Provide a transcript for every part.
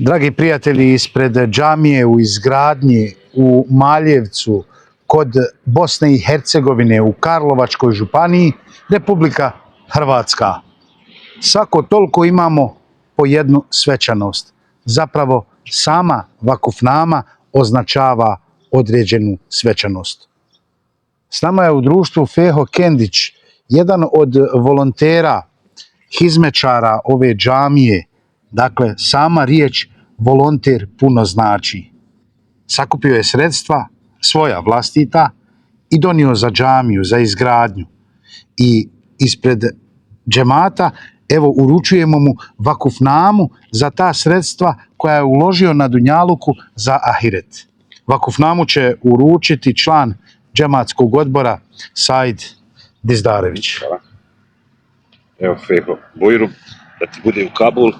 Dragi prijatelji, ispred džamije u izgradnji u Maljevcu kod Bosne i Hercegovine u Karlovačkoj županiji, Republika Hrvatska. Svako toliko imamo po jednu svečanost. Zapravo sama vakufnama označava određenu svečanost. S nama je u društvu Feho Kendić, jedan od volontera, hizmečara ove džamije. Dakle, sama riječ volonter puno znači. Sakupio je sredstva, svoja vlastita, i donio za džamiju, za izgradnju. I ispred džemata, evo, uručujemo mu vakufnamu za ta sredstva koja je uložio na dunjaluku za ahiret. Vakufnamu će uručiti član džematskog odbora Said Dizdarević. Hvala. Evo, Feho, Bujru, da ti bude u Kabul,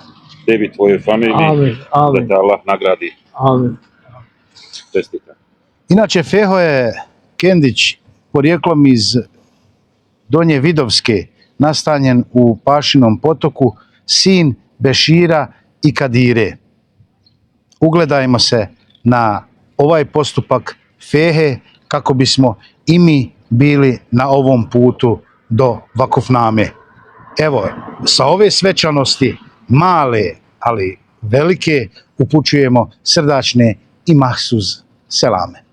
tebi, tvojoj familiji, Amin, amin. da te Allah nagradi. Amin. Čestitam. Inače, Feho je Kendić porijeklom iz Donje Vidovske, nastanjen u Pašinom potoku, sin Bešira i Kadire. Ugledajmo se na ovaj postupak Fehe kako bismo i mi bili na ovom putu do vakufname. Evo, sa ove svečanosti, male, ali velike, upućujemo srdačne i mahsuz selame.